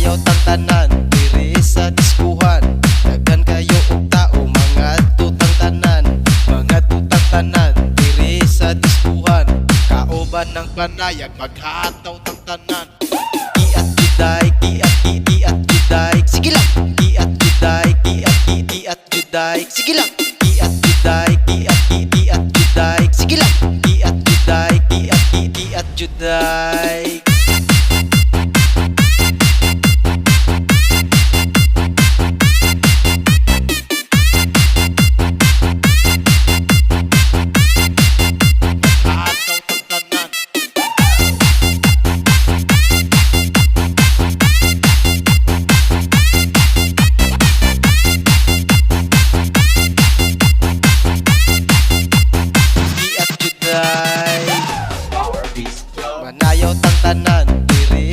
sayaw tang tanan diri sa diskuhan. Daghan kayo og tao mga tutang tanan, mga tutang tanan diri sa diskuhan. Kauban ng panayag maghataw tang tanan. Kiat juday, kiat juday, sige lang. Kiat juday, kiat juday, sige lang.